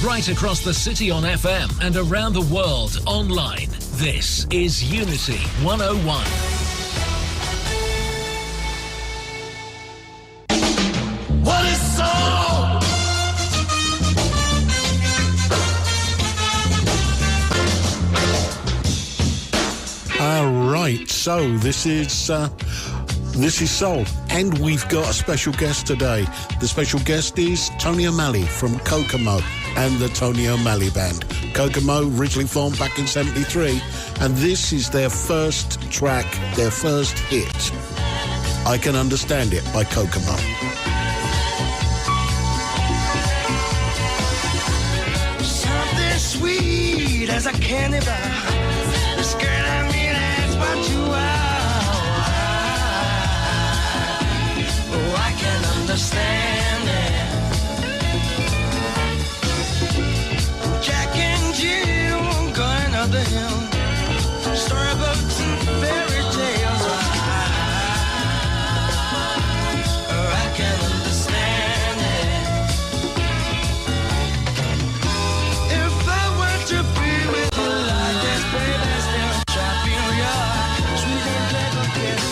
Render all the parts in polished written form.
Right across the city on FM and around the world online. This is Unity 101. What is soul? All right, so this is Soul, and we've got a special guest today. The special guest is Tony O'Malley from Kokomo and the Tony O'Malley Band. Kokomo originally formed back in '73, and this is their first track, their first hit. I Can Understand It by Kokomo. Something sweet as a candy bar. This girl I mean, that's what you are. Oh, I can understand it. Jack and Jill going up the hill. Storybooks and fairy tales. Oh, I can understand it. If I were to be with you like this, baby, still try to feel your sweet and gentle kiss.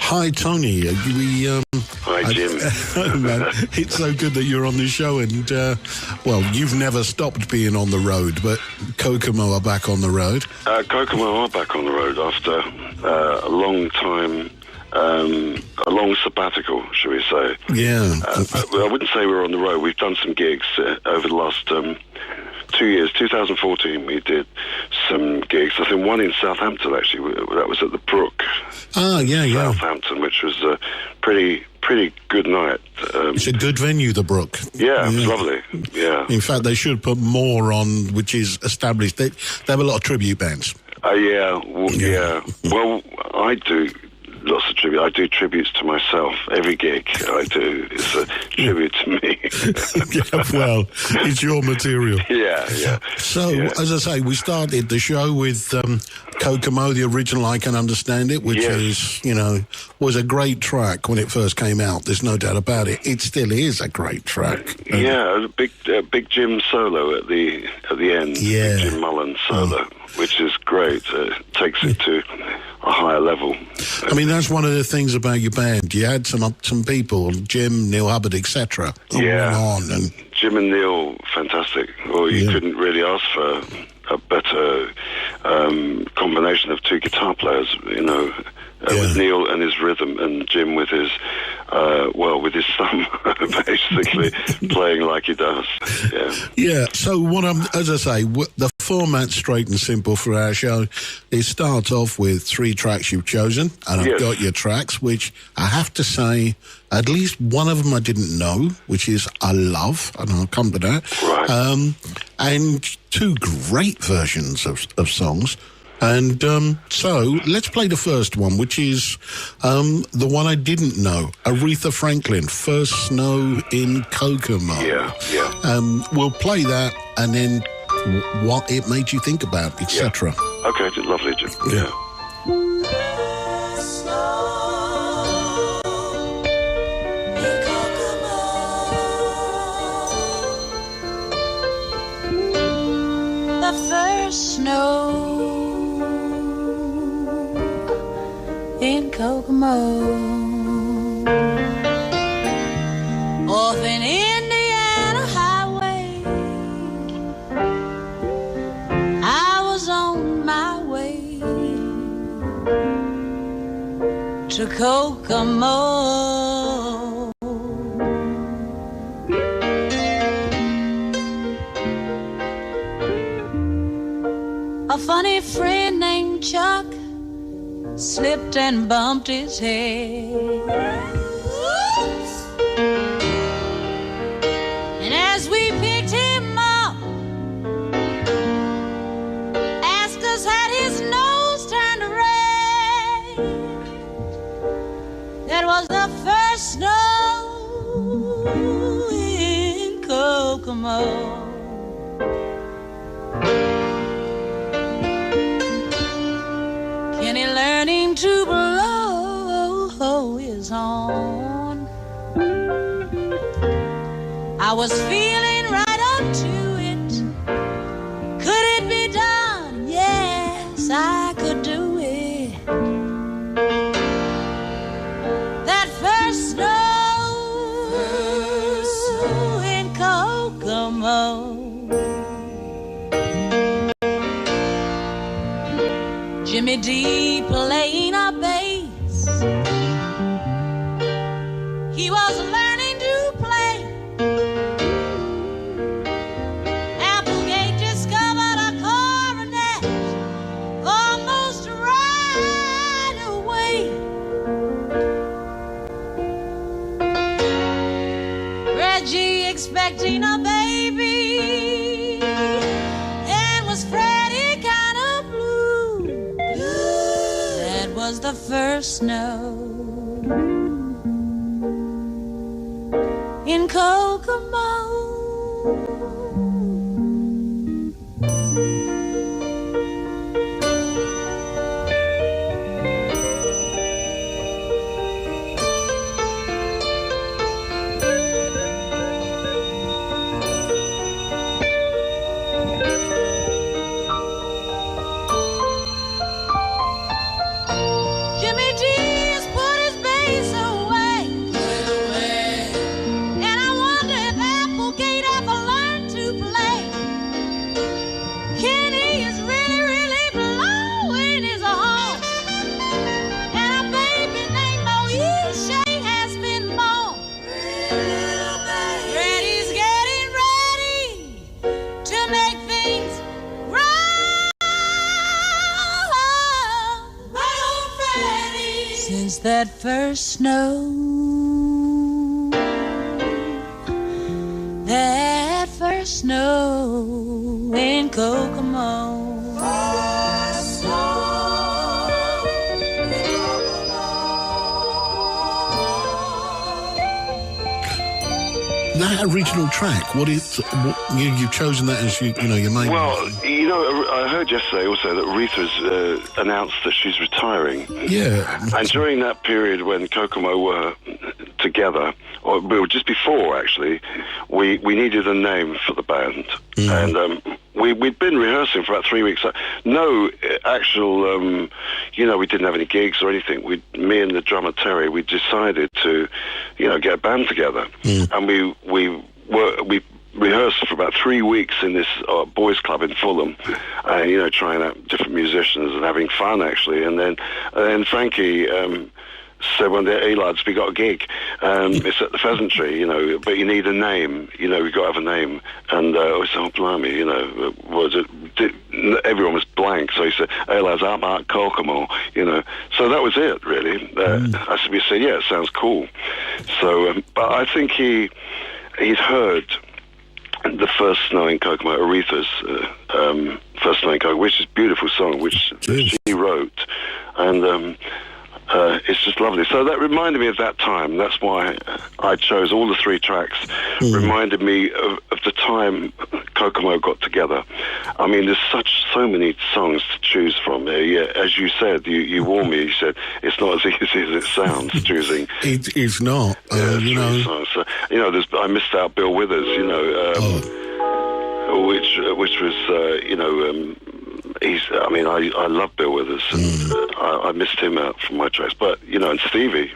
Hi, Tony. Hi, Jim. Man, it's so good that you're on the show, and well, you've never stopped being on the road, but Kokomo are back on the road. Kokomo are back on the road after a long time, a long sabbatical, shall we say. Yeah. I wouldn't say we're on the road. We've done some gigs over the last 2 years. 2014, we did some gigs. I think one in Southampton, actually. That was at the Brook. Yeah. Southampton, which was a pretty good night. It's a good venue, the Brook. Yeah, it was lovely. Yeah. In fact, they should put more on, which is established. They have a lot of tribute bands. Yeah. Well, I do lots of tribute. I do tributes to myself. Every gig I do is a tribute to me. Yeah, well, it's your material. Yeah. So, as I say, we started the show with Kokomo, the original I Can Understand It, which is, was a great track when it first came out. There's no doubt about it. It still is a great track. Yeah, big Jim solo at the end. Yeah. Big Jim Mullen solo, which is great. Takes it to a higher level. I mean, that's one of the things about your band. You had some people, Jim, Neil Hubbard, etc. Yeah. On and Jim and Neil, fantastic. Well, you couldn't really ask for better combination of two guitar players, with Neil and his rhythm, and Jim with his with his thumb, basically playing like he does. Yeah. So as I say, the format's straight and simple for our show. It starts off with 3 tracks you've chosen, and I've got your tracks, which I have to say, at least one of them I didn't know, which is I Love, and I'll come to that. Right. And 2 great versions of songs. And so let's play the first one, which is the one I didn't know. Aretha Franklin, First Snow in Kokomo. Yeah. We'll play that, and then what it made you think about, etc. Yeah. Okay, lovely, Jim. Yeah. The first snow in Kokomo, off an Indiana highway, I was on my way to Kokomo. A funny friend named Chuck slipped and bumped his head. And as we picked him up, asked us had his nose turned red. That was the first snow in Kokomo. Kenny learning to blow his horn. I was feeling right up to it. Could it be done? Yes, I could do it. That first snow in Kokomo. Jimmy D playing a bass. He was learning to play. Applegate discovered a cornet almost right away. Reggie expecting a baby, and was Freddie kind of blue. That was the first snow in Kokomo. Jimmy D's put his bass away. And I wonder if Applegate ever learned to play. Kenny is really, really blowing his horn. And a baby named Moesha has been born. Freddie's getting ready to make things right. Since that first snow, in Kokomo. That original track, you've chosen that as your main. Well, I heard yesterday also that Aretha's announced that she's retiring. Yeah. And during that period when Kokomo were together, or just before actually, we needed a name for the band. And we'd been rehearsing for about 3 weeks. No actual, we didn't have any gigs or anything. Me and the drummer Terry, we decided to, get a band together. And we rehearsed for about 3 weeks in this boys' club in Fulham, trying out different musicians and having fun, actually. And then Frankie said one day, "Hey lads, we got a gig. It's at the Pheasantry, but you need a name. We've got to have a name." And I said, "Oh, blimey, everyone was blank." So he said, "Hey lads, how about Kokomo?" So that was it, really. We said, "Yeah, it sounds cool." So, but I think he'd heard the first Snow in Kokomo, Aretha's first Snow in Kokomo, which is a beautiful song, which she wrote, and it's just lovely. So that reminded me of that time. That's why I chose all the 3 tracks. Reminded me of the time Kokomo got together. I mean, there's so many songs to choose from. As you said, you warned me. You said it's not as easy as it sounds. Choosing it is not. Songs. So, I missed out Bill Withers. Which was I love Bill Withers, and I missed him out from my tracks. But and Stevie,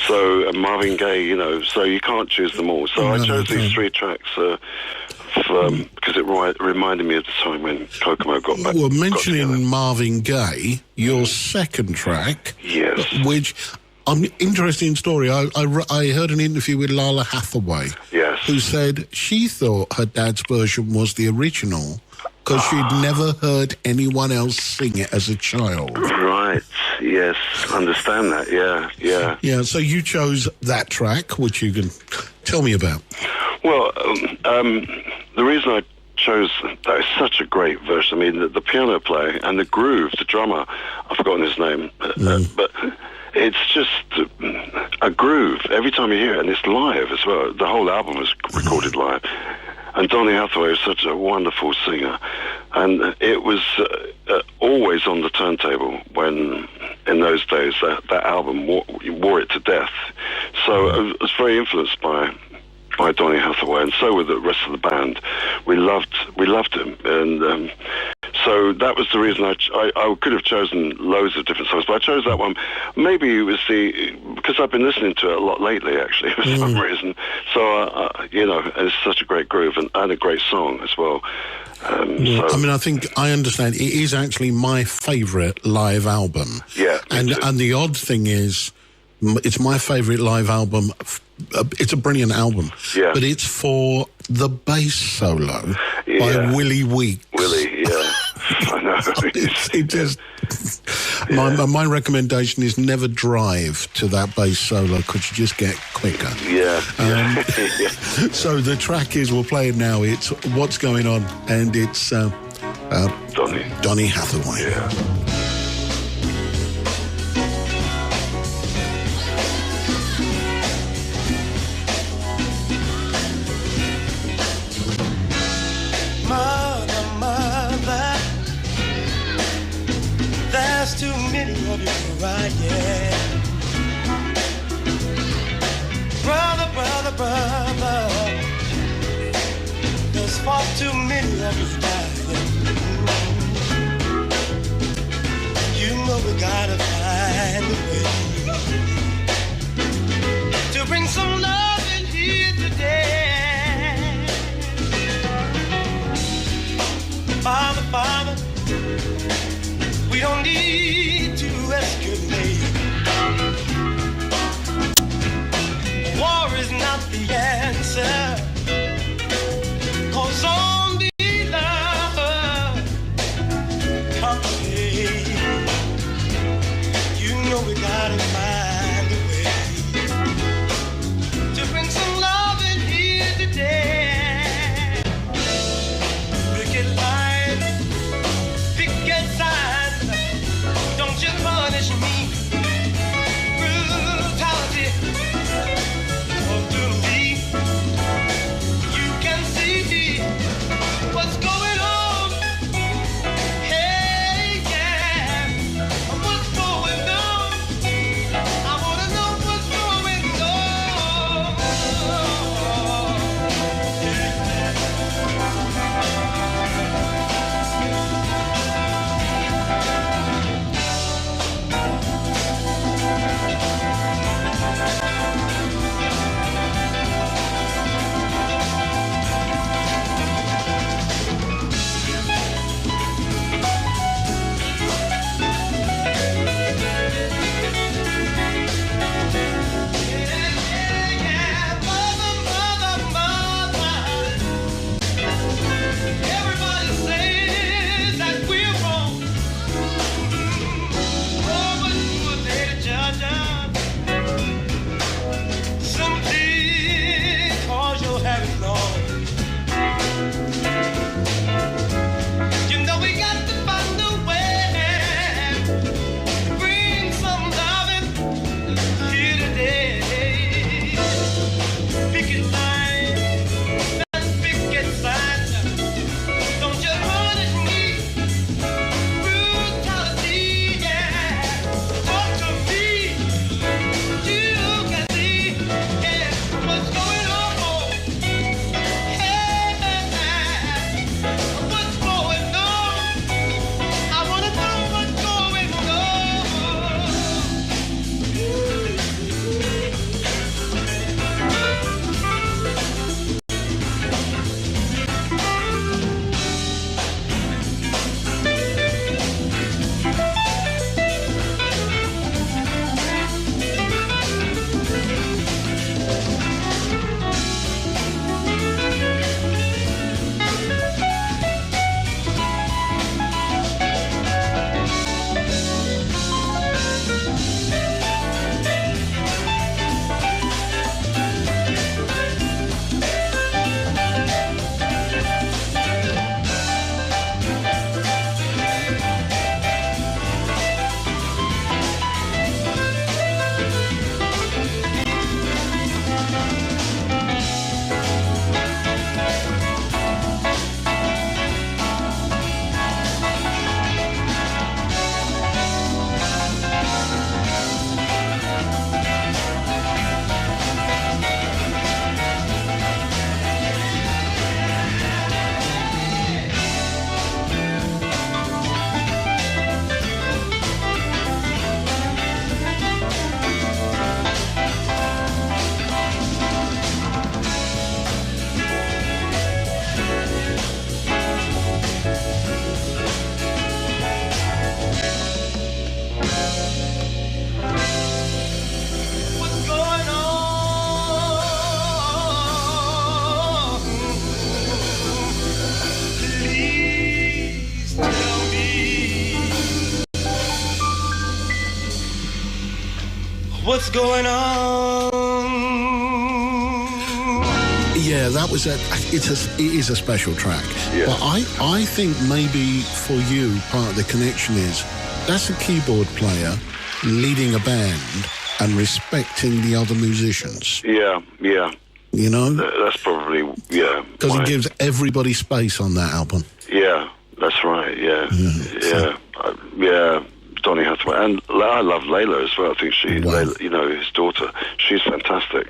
so Marvin Gaye, so you can't choose them all. So I chose these 3 tracks because it reminded me of the time when Kokomo got back. Well, mentioning Marvin Gaye, your second track, yes, which. Interesting story. I heard an interview with Lala Hathaway, yes, who said she thought her dad's version was the original because she'd never heard anyone else sing it as a child. Right. Yes. Understand that. Yeah. Yeah. So you chose that track, which you can tell me about. Well, the reason I chose that is such a great version. I mean, the piano player and the groove, the drummer, I've forgotten his name, but. It's just a groove every time you hear it, and it's live as well. The whole album was recorded live. And Donny Hathaway is such a wonderful singer. And it was always on the turntable when, in those days, that album wore it to death. So I was very influenced by Donny Hathaway, and so were the rest of the band. We loved him, and so that was the reason I could have chosen loads of different songs, but I chose that one. Maybe it was because I've been listening to it a lot lately, actually, for some reason. So it's such a great groove and a great song as well. I think I understand. It is actually my favourite live album. Yeah, and the odd thing is, it's my favourite live album. It's a brilliant album, but it's for the bass solo by Willie Weeks. Willie, yeah, I know. It just my recommendation is never drive to that bass solo because you just get quicker. So the track is, we'll play it now. It's What's Going On, and it's Donny Hathaway. Yeah. There's too many of you right, yeah. Brother, there's far too many of you dying. You know we gotta find a way to bring some love in here today. Father, we don't need to escalate. War is not the answer, 'cause only love can save. what's going on. Yeah, that was it is a special track. Yeah. But I think maybe for you, part of the connection is that's a keyboard player leading a band and respecting the other musicians. Yeah. You know? That's probably, yeah. Because it gives everybody space on that album. Yeah, that's right, yeah. Donny Hathaway. And I love Layla as well. I think Layla, his daughter, she's fantastic.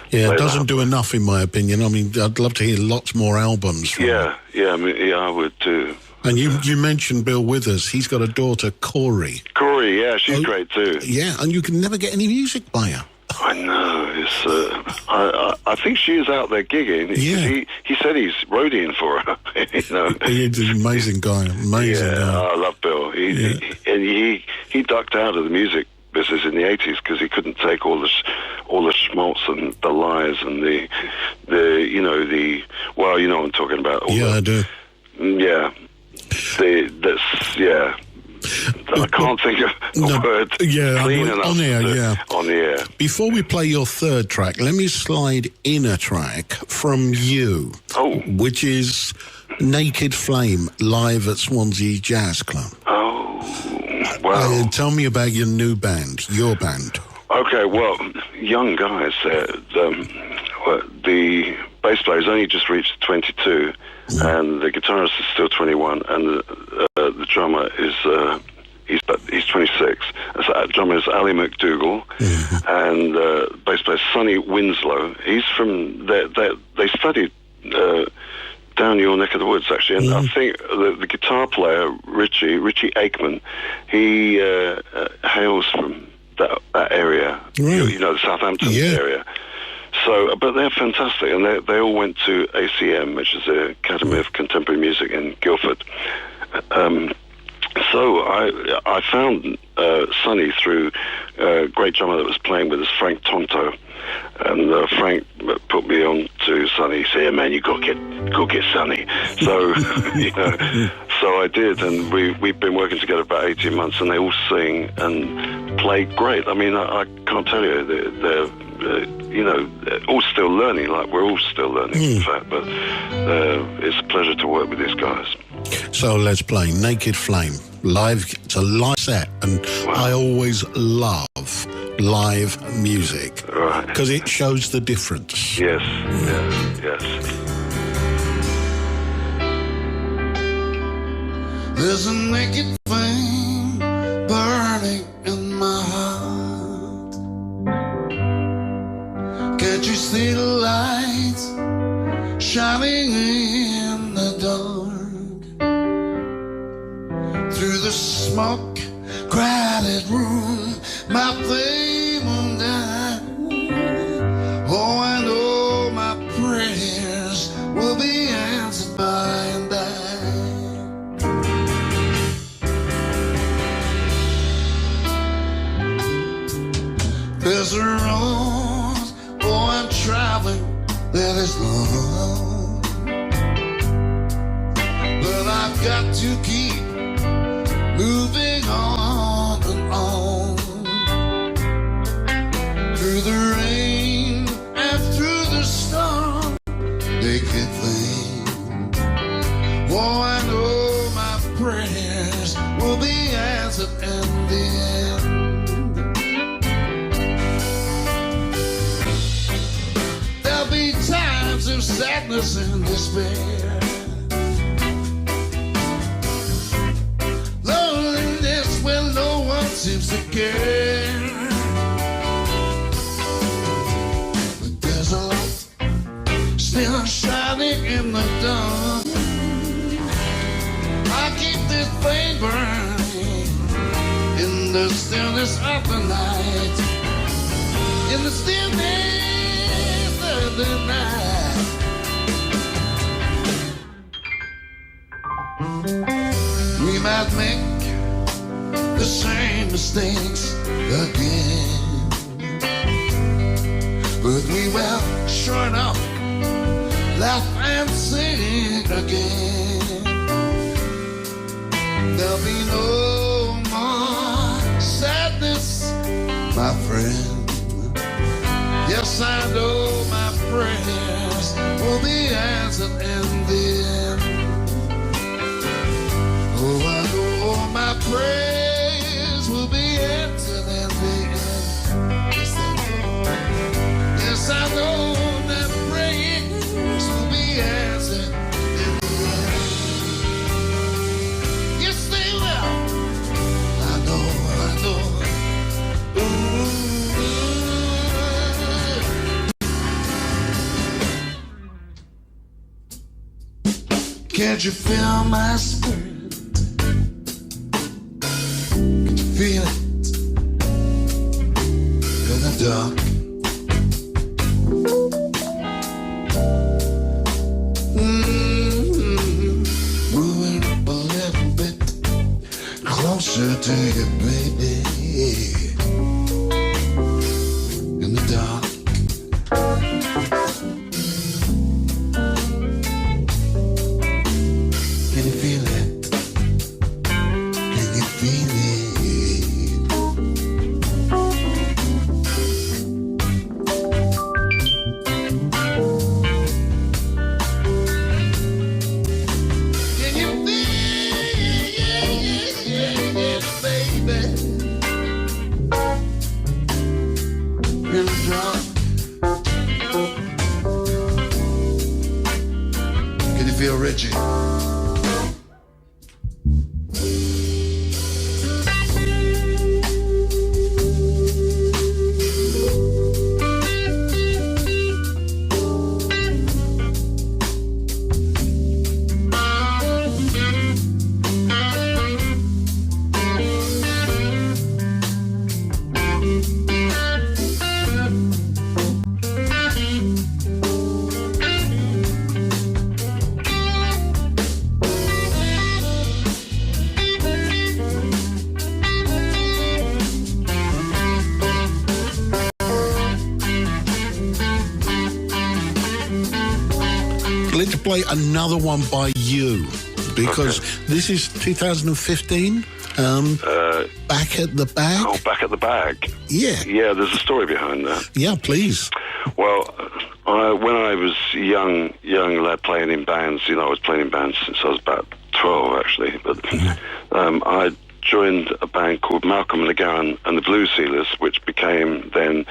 Yeah, Layla it doesn't do enough, in my opinion. I mean, I'd love to hear lots more albums from her. I would too. And you mentioned Bill Withers. He's got a daughter, Corey. Corey, yeah, she's great too. Yeah, and you can never get any music by her. I know. It's. I think she is out there gigging. Yeah. He said he's roadieing for her. He's an amazing guy. Amazing guy. I love Bill. He ducked out of the music business in the 80s because he couldn't take all the schmaltz and the lies and the well, you know what I'm talking about. I do. Yeah. I can't think of a word clean enough. On air, On the air. Before we play your third track, let me slide in a track from you, which is Naked Flame, live at Swansea Jazz Club. Oh, wow. Tell me about your new band, your band. Okay, well, young guys. The bass player's only just reached 22, and the guitarist is still 21, and the drummer is he's 26. The drummer is Ali McDougall, and bass player Sonny Winslow. He's from they studied down your neck of the woods, actually, and I think the guitar player Richie Aikman, he hails from that area, the Southampton area. So, but they're fantastic, and they all went to ACM, which is the Academy of Contemporary Music in Guildford. So I found Sonny through a great drummer that was playing with us, Frank Tonto, and Frank put me on to Sonny. He said, "Yeah, man, you go get Sonny." So so I did, and we've been working together about 18 months, and they all sing and play great. I mean, I can't tell you, they're all still learning, like we're all still learning, in fact, but it's a pleasure to work with these guys. So let's play Naked Flame live. It's a live set, and I always love live music because it shows the difference. Yes. There's a naked flame burning in my heart. Can't you see the light shining in the dark? Through the smoke, crowded room, my flame will die. Oh, I know my prayers will be answered by and by. There's a road, I'm traveling, that is long, but I've got to keep moving on and on. Through the rain and through the storm, naked flame. Oh, I know my prayers will be answered in the end. There'll be times of sadness and despair, loneliness when no one seems to care. But there's a light still shining in the dark. I keep this flame burning in the stillness of the night. In the stillness of the night. We might make the same mistakes again, but we will sure enough laugh and sing again. There'll be no more sadness, my friend. Yes, I know my prayers will be answered in the end. Oh, I know my prayers will be answered in the end. Yes, I know that prayers will be answered in the end. Yes, they will. I know. Ooh. Can't you feel my spirit? Can you feel it in the dark? Moving up a little bit closer to you, baby. In the dark. Can you feel it? Can you feel it? Can you feel it, baby? In the dark. Can you feel Richie? Let's play another one by you, because this is 2015. Back at the Bag. Oh, Back at the Bag. Yeah. Yeah, there's a story behind that. Yeah, please. Well, when I was young lad playing in bands, I was playing in bands since I was about 12, actually. But I joined a band called Malcolm and the Gowan and the Blues Sealers, which became then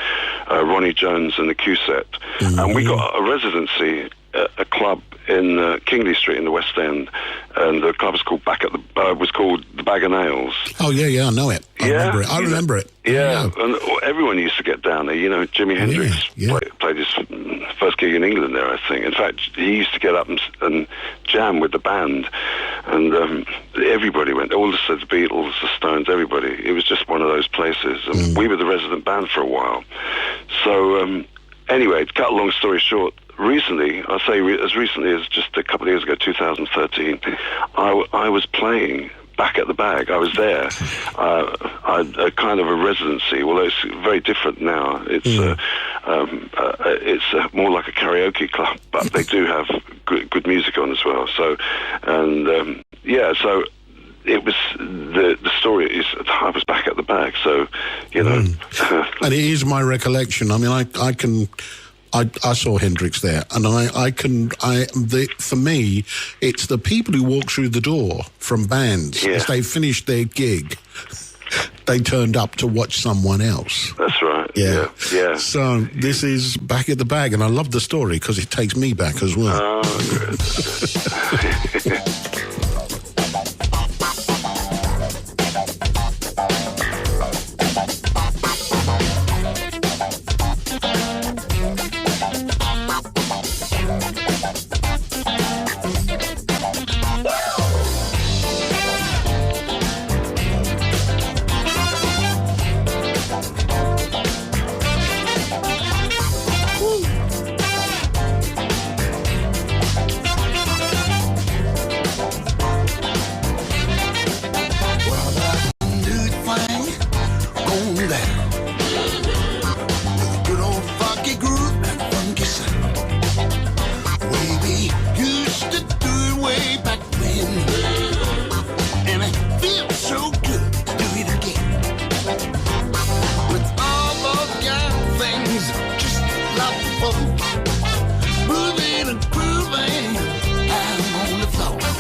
Ronnie Jones and the Q-Set. And we got a residency at a club in Kingley Street in the West End, and the club was called the Bag of Nails. Oh, yeah, I know it. I remember it. Yeah, and everyone used to get down there. Jimi Hendrix played his first gig in England there, I think. In fact, he used to get up and jam with the band, and everybody went, all the Beatles, the Stones, everybody. It was just one of those places. And we were the resident band for a while. So, anyway, to cut a long story short, recently, I say as recently as just a couple of years ago, 2013, I was playing Back at the Bag. I was there. A kind of a residency. Well, it's very different now. It's more like a karaoke club, but they do have good music on as well. So, and so it was the story is I was back at the Bag. So, and it is my recollection. I mean, I saw Hendrix there, and for me, it's the people who walk through the door from bands. Yeah. As they finished their gig, they turned up to watch someone else. That's right. Yeah. Yeah. So this is Back at the Bag, and I love the story because it takes me back as well. Oh, good.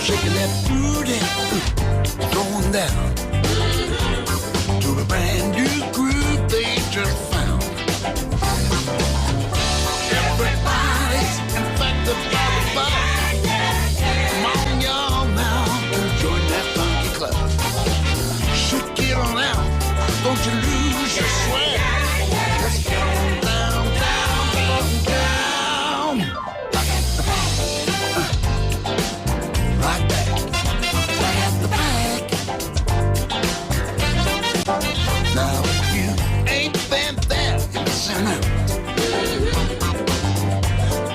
shaking that booty, going down to the brand new groove they just found. Everybody's infected by the vibe. Come on, y'all, now and join that funky club. Shake it on out, don't you lose your swag. Let's get on down, down, down, down. Right back, right at the back. Now if you ain't been there, you're missing out.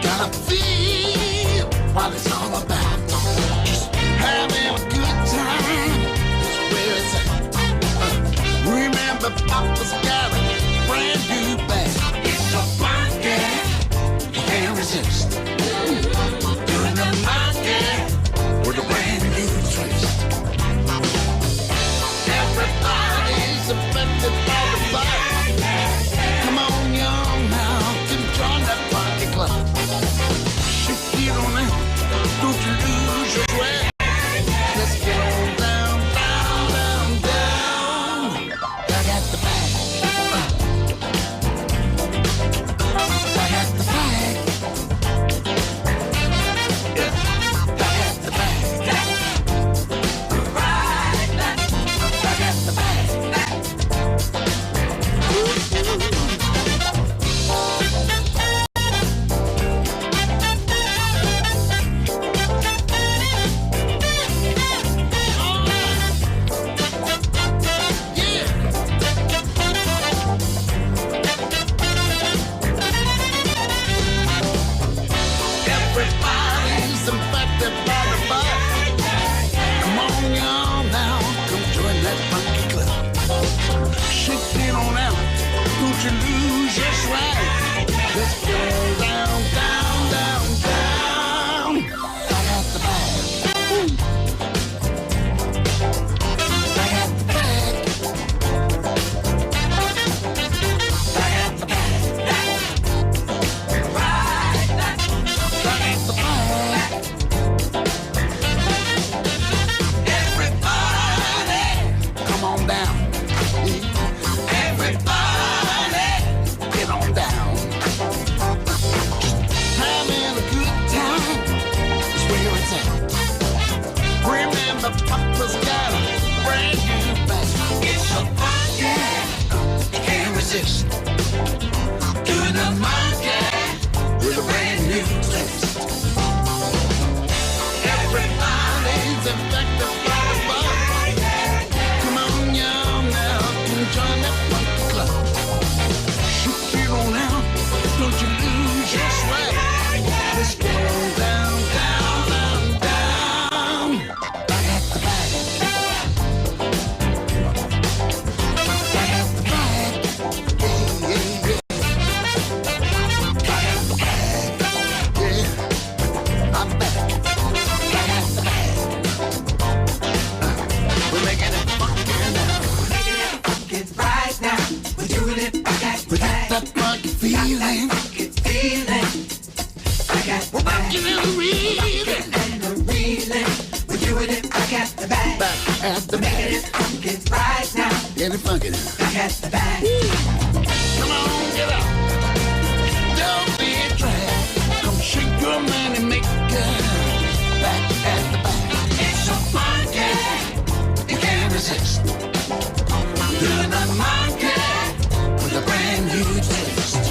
Gotta feel what it's all about. Just having a good time is where it's at. Remember, Papa's got a brand new bag. It's a funky, you can't resist. Doing the monkey with a brand new twist. Everybody's affected by the vibe. Come on, y'all, now, can join that funky club. Shake it on out, don't you lose your swag. Let's get on down, down, down, down. Back at the back. Back at the back. Yeah. Back at the back. Right back. Back at the back. Everybody's infected by the vibe. Come on, y'all, now, come join that funky club. Shake it on out, don't you lose your swag. Let's go down, down, down, down. Back at the back. Back at the back. Back at the back. Right back. Back at the back. Everybody, come on down. Everybody, get on down. Having a good time is where it's at. Remember, Papa's got a brand new bag. It's so funky, you can't resist. Doing the monkey with a brand new twist. Everybody's infected by the vibe. Come on, y'all, now, can join that funky club. Shake it on out, don't you lose your swag. Let's go down, down, down, down. Back at the back. Back at the back. Yeah, yeah, yeah. Back at the back. Yeah, I'm back. Back at the back. We're making it funky now. It's right now. We're doing it back at We got that funky feeling. It's feeling. Back at the back. Rocking and reeling. And a reeling. We're doing it back at the back. Back at the Making back. it funk. It's right now. Get it funky now. Back at the back. Come on, get up. Don't be a drag. Come shake your money maker. Back at the back. It's so funky. You can't resist. Doing the monkey with a brand new twist.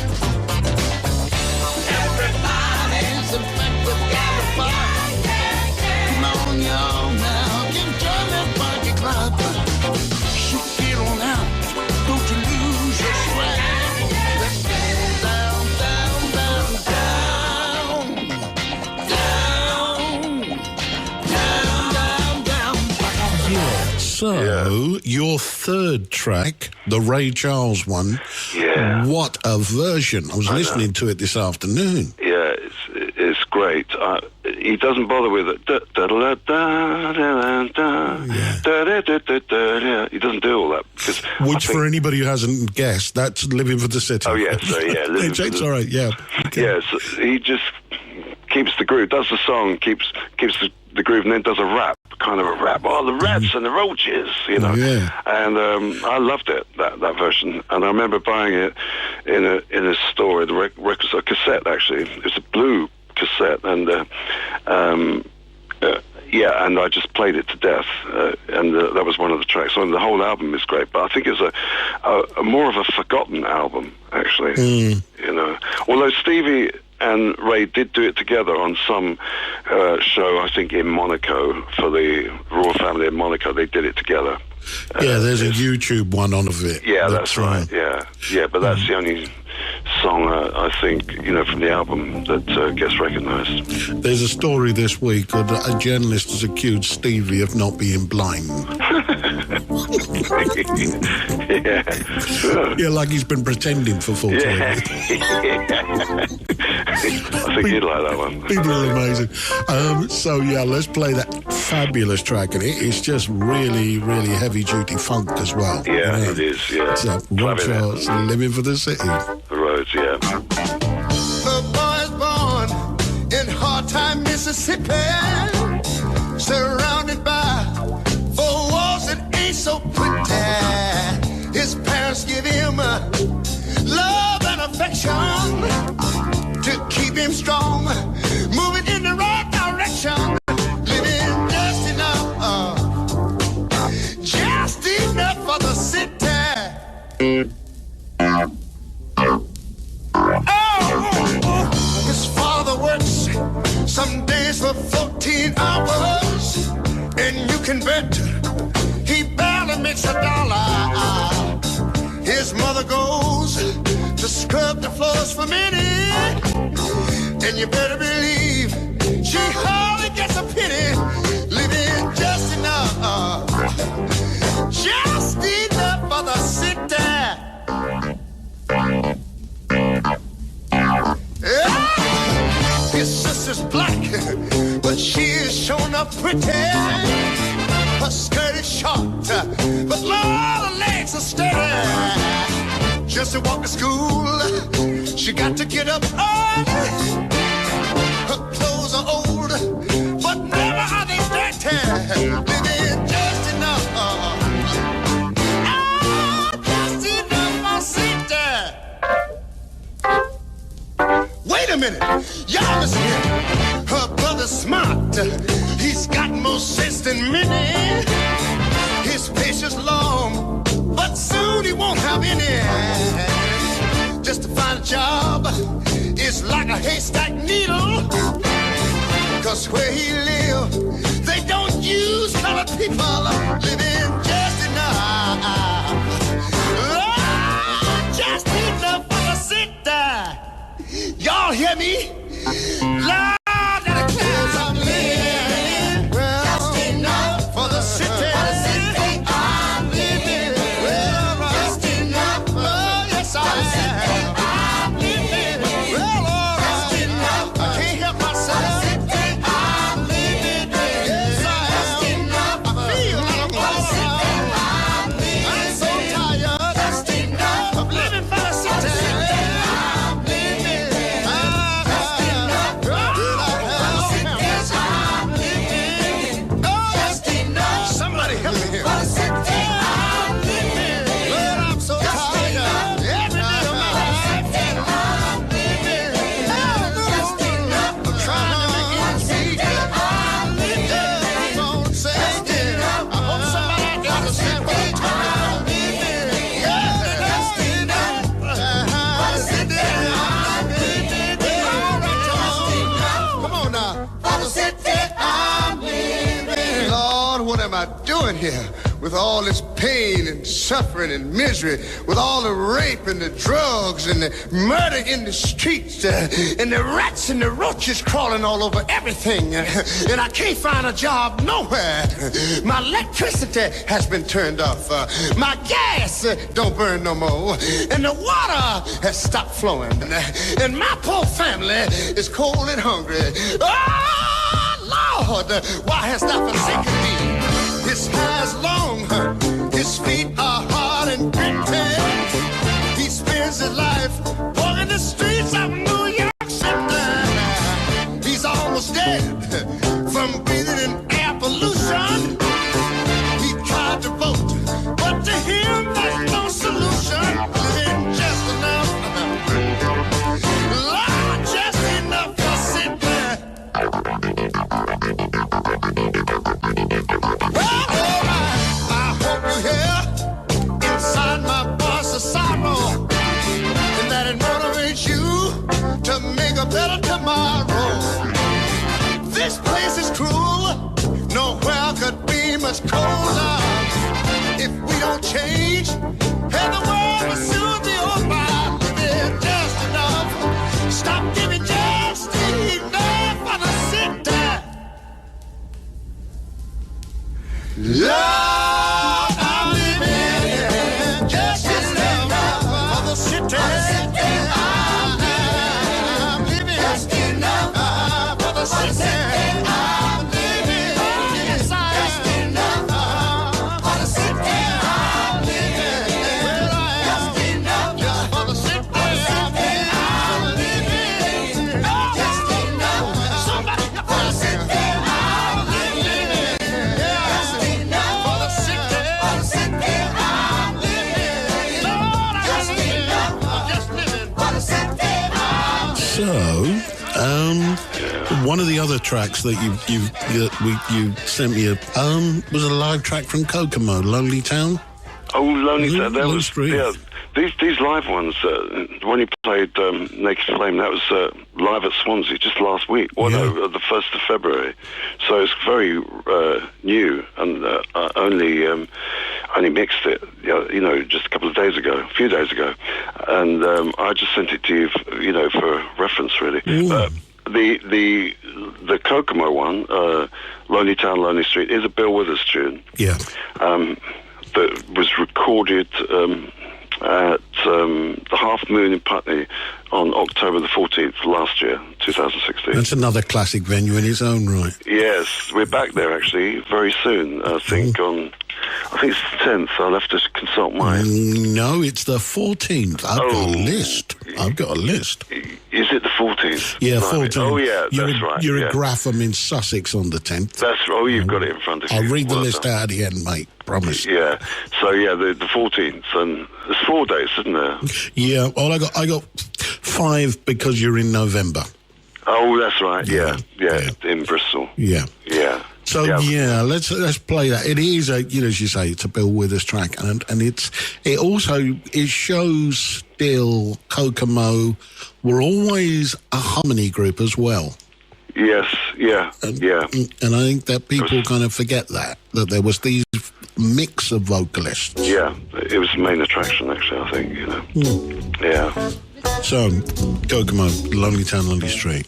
Everybody's infected by the vibe. Come on, y'all, now, get join that funky club. Shake it on out, don't you lose your swag. Let's go down, down, down, down. Down, down, down, down. So, your third track, the Ray Charles one, Yeah. what a version. I was listening to it this afternoon. Yeah, it's great. He doesn't bother with it. He doesn't do all that. Which, for anybody who hasn't guessed, that's Living for the City. Oh, yes, yeah. It's all right, yeah. Okay. Yes, he just keeps the groove, does the song, keeps the groove and then does a rap, kind of a rap. Oh, the rats and the roaches, you know. Yeah. And I loved it, that version. And I remember buying it in a store, the record store, cassette actually. It was a blue cassette, and yeah, and I just played it to death, and that was one of the tracks. So the whole album is great, but I think it's a more of a forgotten album, actually. You know, although Stevie and Ray did do it together on some show, I think in Monaco, for the royal family in Monaco. They did it together. Yeah, there's a YouTube one on of it. Yeah, that's right. Yeah, but that's the only song I think, you know, from the album that gets recognised. There's a story this week that a journalist has accused Stevie of not being blind. Yeah, like he's been pretending for 40 years. I think you'd like that one. People are amazing. So yeah, let's play that fabulous track, and it's just really, really heavy-duty funk as well. Yeah, it is. Yeah, it's Rockshaw's Living for the City. The roads, yeah. The boy is born in hard-time Mississippi, surrounded by four walls that ain't so pretty. His parents give him love and affection to keep him strong, moving in the right direction, living just enough for the city. Oh, his father works some days for 14 hours, and you can bet he barely makes $1. His mother goes to scrub the floors for many, and you better believe she hardly gets a penny, living just enough for the city. His sister's black, but she is showing up pretty. Her skirt is short, but Lord, her legs are steady. Just to walk to school, she got to get up early. Her clothes are old, but never are they dirty. Living just enough. Just enough for city. Wait a minute, y'all listen here. Her brother's smart, he's got more sense than many. His patience long, but soon he won't have any. Just to find a job is like a haystack needle, 'cause where he lives, they don't use colored people, living just enough. Oh, just enough for the city. Y'all hear me? Lord, that the clouds I'm living. Well, just enough for the city. I'm living. Well, just enough. Oh, yes, I am. I'm living. Well, all right. Just enough. I can't help myself. I'm living. Yes, I am. Just enough. I feel like I'm all around. I'm living. I'm so tired. Just enough of living for the city. I'm living. Somebody help me here. I'm living. Well, I'm so tired. Every day of my life. I'm living. I'm trying to make ends meet. I'm living. Don't say it. I hope somebody out there understands what I'm talking about. Just enough. Come on now. I'm living. Lord, what am I doing here? With all this pain and suffering and misery, with all the rape and the drugs and the murder in the streets, and the rats and the roaches crawling all over everything, and I can't find a job nowhere. My electricity has been turned off. My gas don't burn no more, and the water has stopped flowing, and my poor family is cold and hungry. Oh, Lord, why hast thou forsaken me? His hair is long, his feet are hard and gritty. He spends his life walking the streets of New York City. He's almost dead from breathing in One of the other tracks that you sent me was a live track from Kokomo, Lonely Town. Oh, Lonely Town. That was Street. Yeah. These live ones, when you played Naked Flame, that was live at Swansea just last week. Well, no, the 1st of February. So it's very new, and only mixed it, just a couple of days ago, a few days ago, and I just sent it to you, for reference, really. The Kokomo one, Lonely Town, Lonely Street, is a Bill Withers tune. Yeah. That was recorded at the Half Moon in Putney on October the 14th last year, 2016. That's another classic venue in its own right. Yes, we're back there actually very soon. I think it's the 10th. I'll have to consult mine. No, it's the 14th. I've got a list. Is it the 14th? Yeah, right. 14th. Oh, yeah, that's right. You're at Grapham in Sussex on the 10th. That's right. Oh, you've got it in front of you. I'll read the Well list done. out at the end, mate. Promise. Yeah. So, the 14th. And there's 4 days, isn't there? Yeah. Well, I got 5 because you're in November. Oh, that's right. Yeah. In Bristol. Yeah. Yeah. So let's play that. It is as you say, it's a Bill Withers track, and it shows still Kokomo were always a harmony group as well. Yes. Yeah. And I think that people kind of forget that there was these mix of vocalists. Yeah, it was the main attraction actually. I think Yeah. So Kokomo, Lonely Town, Lonely Street.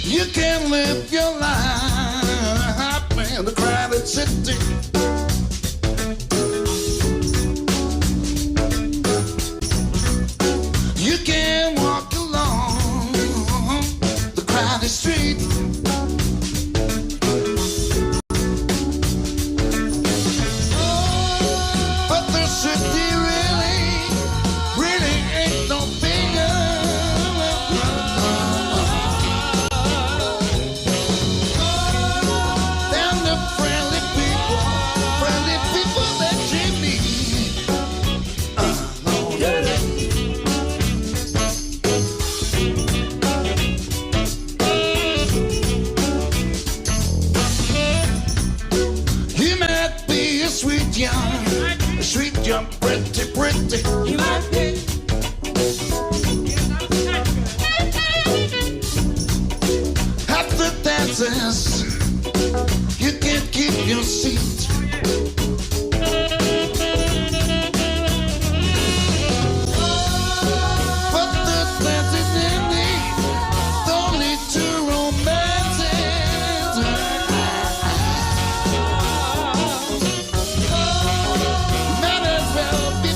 You can live your life in the crowded city. You can walk along the crowded street. But the city really ain't no bigger than the friendly people that you meet. You might be a sweet young, pretty. You might be. At the dances, you can't keep your seat. But the dancing in me don't lead to romances. Might as well be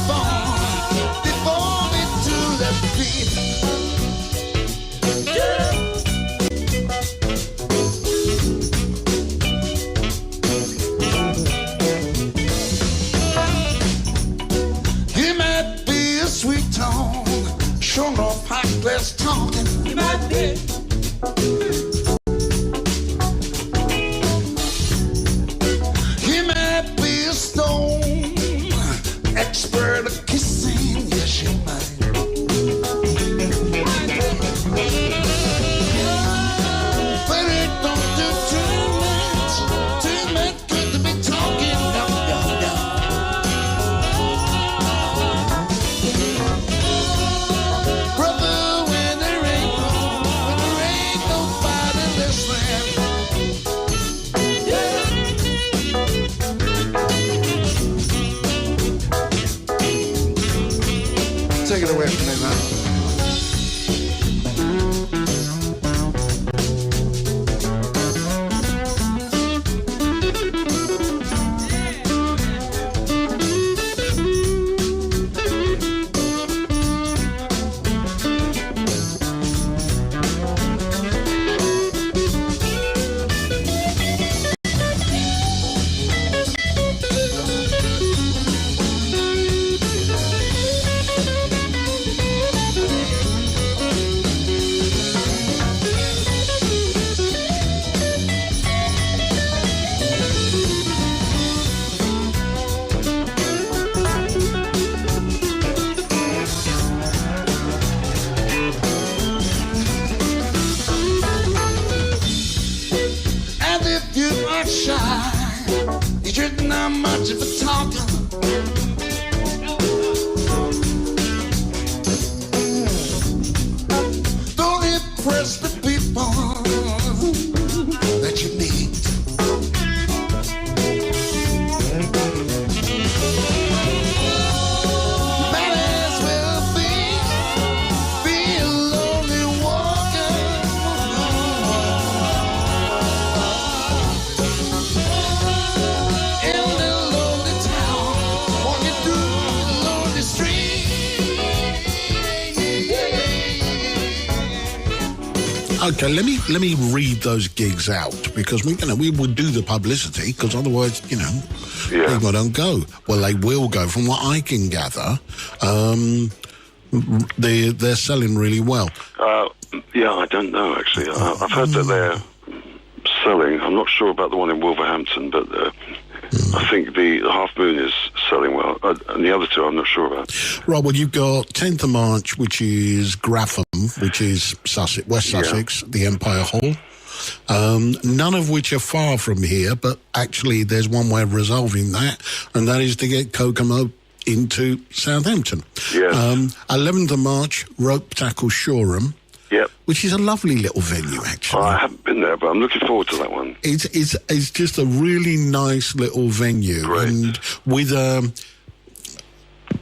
born into the beat. You might be a sweet tone, sure enough hot glass talking. You might be. You might be a stone, expert at kissing. Yes, you might. But it don't do too much good to be talking. No. Brother, when there ain't no You're not much of a talker. Don't impress the people that you meet. Might as well be a lonely walker. In the lonely town, walking through the lonely street. Okay, let me read those gigs out, because we would do the publicity, because otherwise, people don't go. Well, they will go, from what I can gather. They're selling really well. I don't know, actually. I've heard that they're selling. I'm not sure about the one in Wolverhampton, but I think the Half Moon is selling well. And the other two I'm not sure about. Right, well, you've got 10th of March, which is Graffham, which is Sussex, West Sussex, the Empire Hall. None of which are far from here, but actually there's one way of resolving that, and that is to get Kokomo into Southampton. Yes. 11th of March, Rope Tackle Shoreham. Yep. Which is a lovely little venue, actually. I haven't been there, but I'm looking forward to that one. It's just a really nice little venue. Great. And with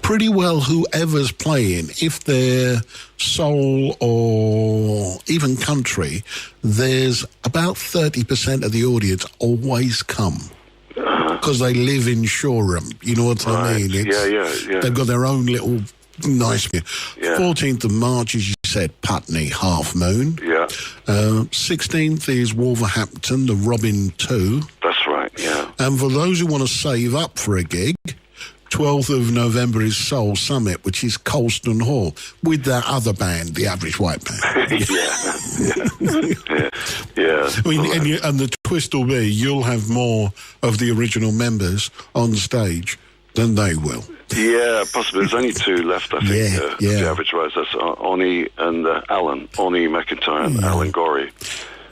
pretty well whoever's playing, if they're soul or even country, there's about 30% of the audience always come. Because they live in Shoreham, you know what I mean? Yeah. They've got their own little nice... Yeah. 14th of March, as you said, Putney, Half Moon. Yeah. 16th is Wolverhampton, the Robin 2. That's right, yeah. And for those who want to save up for a gig, 12th of November is Soul Summit, which is Colston Hall, with that other band, the Average White Band. Yeah. I mean, and the twist will be you'll have more of the original members on stage than they will. Yeah, possibly. There's only two left, I think. Yeah. The Average Rise. That's Oni and Alan. Oni McIntyre and Alan Gorey.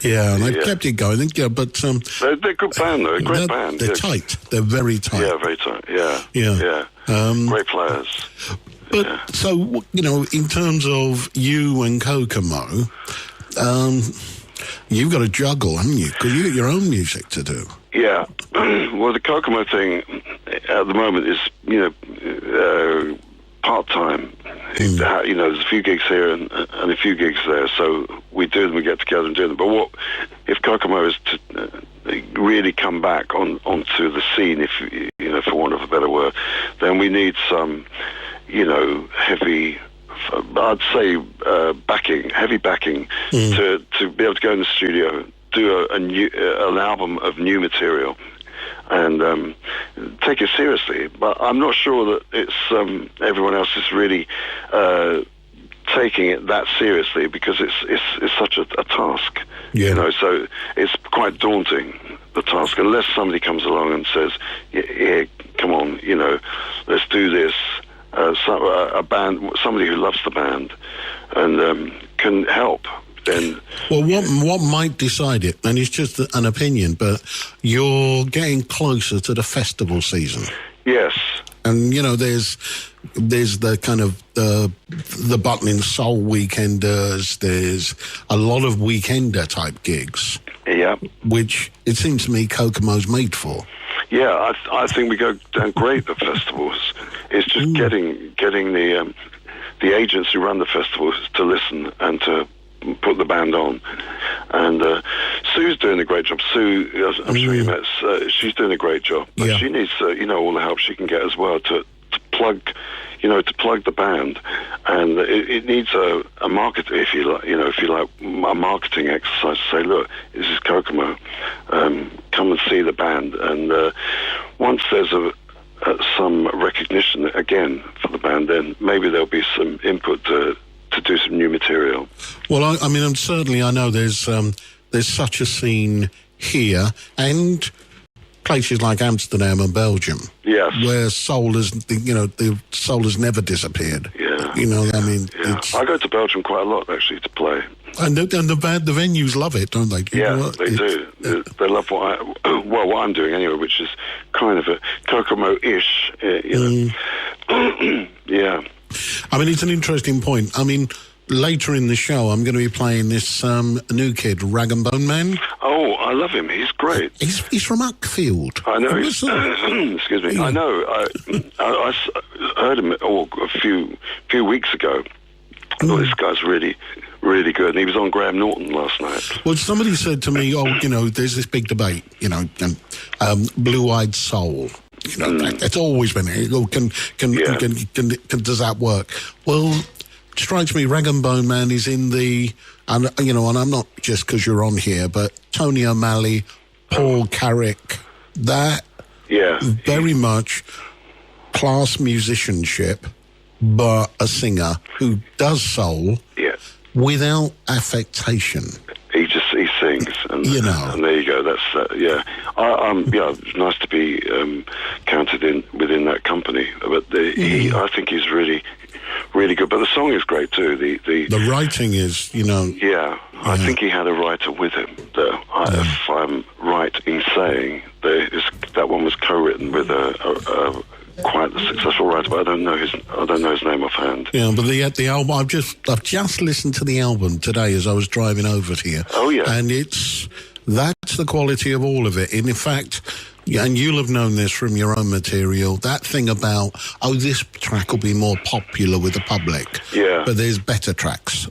Yeah, and they've kept it going. But they're a good band, though. A great band. They're tight. They're very tight. Yeah, very tight. Yeah. Great players. But so, in terms of you and Kokomo, you've got to juggle, haven't you? Because you've got your own music to do. Yeah. Well, the Kokomo thing at the moment is, part-time. There's a few gigs here and a few gigs there, so we do them, we get together and do them. But what if Kokomo is to really come back onto the scene, if for want of a better word, then we need some, heavy, I'd say heavy backing to be able to go in the studio, do an album of new material, and take it seriously. But I'm not sure that it's everyone else is really taking it that seriously, because it's such a task. So it's quite daunting, the task, unless somebody comes along and says, yeah, come on, let's do this. A band, somebody who loves the band and can help. Then, well, what might decide it, and it's just an opinion, but you're getting closer to the festival season. Yes. And there's the kind of the Butlin Soul Weekenders. There's a lot of weekender type gigs. Yeah. Which it seems to me Kokomo's made for. Yeah, I think we go down great at festivals. It's just getting the agents who run the festivals to listen and to put the band on. And Sue's doing a great job. Sue, I'm sure you met, she's doing a great job. But she needs, all the help she can get as well to plug the band. And it needs a market, if you like, a marketing exercise to say, look, this is Kokomo. Come and see the band. And once there's some recognition again for the band, then maybe there'll be some input to do some new material. Well, I know there's such a scene here, and places like Amsterdam and Belgium, Yes. where soul is, the soul has never disappeared. Yeah. You know, I mean, Yeah. it's... I go to Belgium quite a lot, actually, to play. And the venues love it, don't they? You know Yeah, what? they do. They love what I'm doing anyway, which is kind of a Kokomo-ish, you know. Yeah. I mean, it's an interesting point. I mean, later in the show, I'm going to be playing this new kid, Rag and Bone Man. Oh, I love him. He's great. He's from Uckfield. I know. Excuse me. Yeah. I know. I heard him a few weeks ago. I thought this guy's really, really good. And he was on Graham Norton last night. Well, somebody said to me, there's this big debate, Blue-Eyed Soul. That's always been it. Does that work? Well, strikes me Rag and Bone Man is in the, and I'm not just because you're on here, but Tony O'Malley, Paul Carrick, that very much class musicianship, but a singer who does soul without affectation. He sings, and and there you go. That's it's nice to be counted in within that company. But I think he's really, really good. But the song is great too. The writing is, I think he had a writer with him. If I'm right in saying that one was co-written with a quite a successful writer, but I don't know his name offhand. Yeah, but the album, I've just listened to the album today as I was driving over here. Oh yeah, and that's the quality of all of it. And in fact, and you'll have known this from your own material, that thing about this track will be more popular with the public. Yeah, but there's better tracks.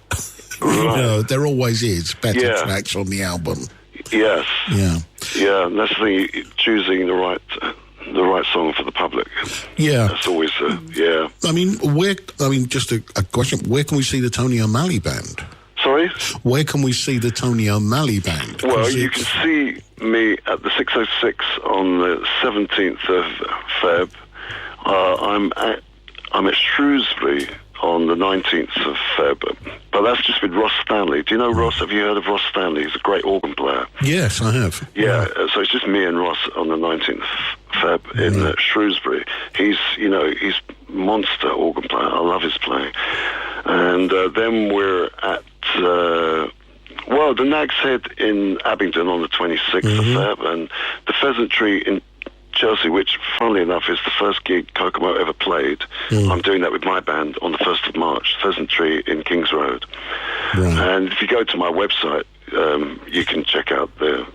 Right. There always is better tracks on the album. Yes. Yeah. Yeah, and that's the thing, choosing the right song for the public. Yeah. That's always, I mean, just a question. Where can we see the Tony O'Malley Band? Sorry? Where can we see the Tony O'Malley Band? Well, you can see me at the 606 on the 17th of Feb. I'm at Shrewsbury on the 19th of Feb. But that's just with Ross Stanley. Do you know Ross? Have you heard of Ross Stanley? He's a great organ player. Yes, I have. Yeah, so it's just me and Ross on the 19th of Feb in Shrewsbury. He's monster organ player. I love his playing. And then we're at, the Nag's Head in Abingdon on the 26th of Feb, and the Pheasant Tree in Chelsea, which, funnily enough, is the first gig Kokomo ever played. I'm doing that with my band on the 1st of March, Pheasant Tree in Kings Road. Right. And if you go to my website, you can check out the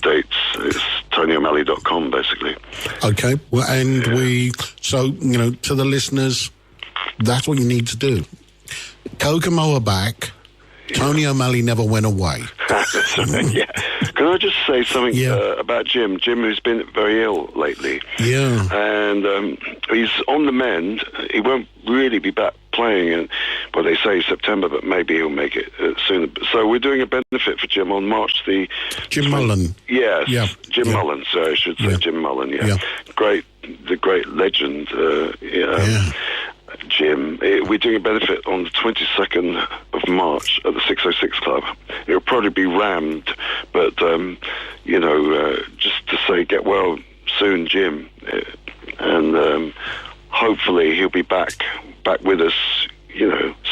dates. It's tonyo'malley.com, basically. Okay. Well, and to the listeners, that's what you need to do. Kokomo are back. Tony O'Malley never went away. Yeah. Can I just say something about Jim? Jim, who's been very ill lately. Yeah. And he's on the mend. He won't really be back playing they say September, but maybe he'll make it sooner. So we're doing a benefit for Jim on March the... Jim Mullen. Yes. Yeah. Jim Mullen, so I should say Jim Mullen, yeah. The great legend, Jim. We're doing a benefit on the 22nd of March at the 606 Club. It'll probably be rammed, but, just to say get well soon, Jim. And hopefully he'll be back with us,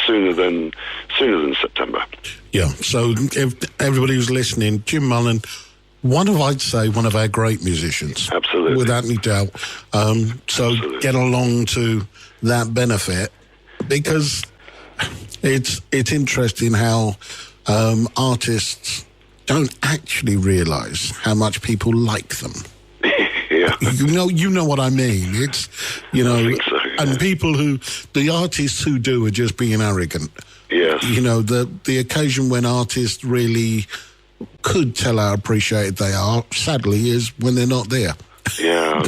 sooner than September. Yeah, so if everybody who's listening, Jim Mullen, one of our great musicians. Absolutely. Without any doubt. So get along to that benefit, because it's interesting how artists don't actually realise how much people like them. Yeah. You know what I mean. It's, I think so, and the artists who do are just being arrogant. Yes. The occasion when artists really could tell how appreciated they are, sadly, is when they're not there. Yeah.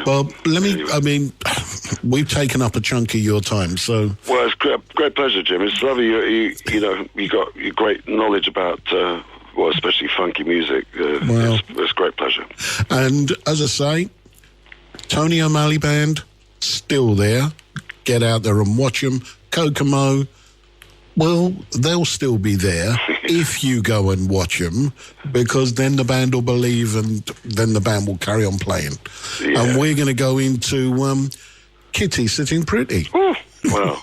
Well, we've taken up a chunk of your time, so... Well, it's great pleasure, Jim. It's lovely. You got your great knowledge about, especially funky music. It's great pleasure. And as I say, Tony O'Malley Band, still there. Get out there and watch them. Kokomo, Well, they'll still be there if you go and watch them, because then the band will believe and then the band will carry on playing. Yeah. And we're going to go into Kitty Sitting Pretty. Ooh, well.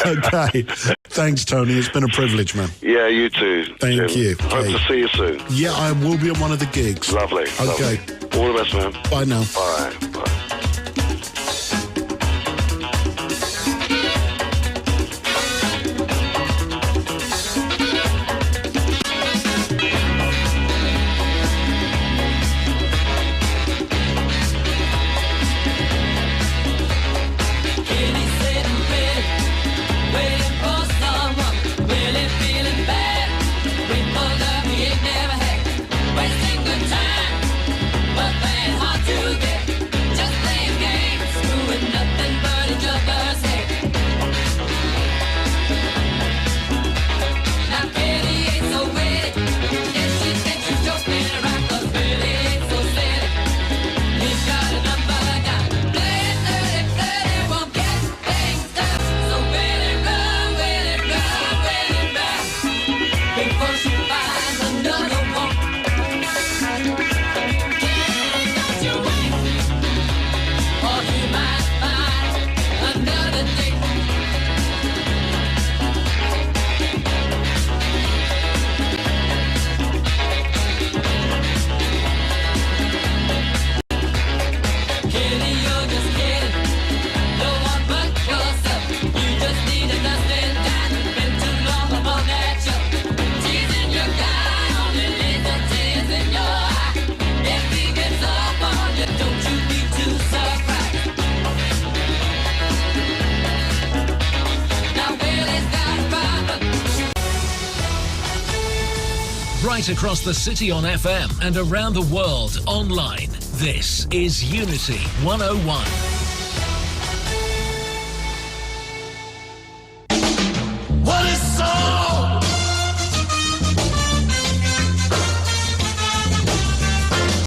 Okay. Thanks, Tony. It's been a privilege, man. Yeah, you too. Thank Jim. you. Hope Okay. to see you soon. Yeah, I will be at one of the gigs. Lovely. Okay. Lovely. All the best, man. Bye now. Bye. Bye. Right across the city on FM and around the world online. This is Unity 101.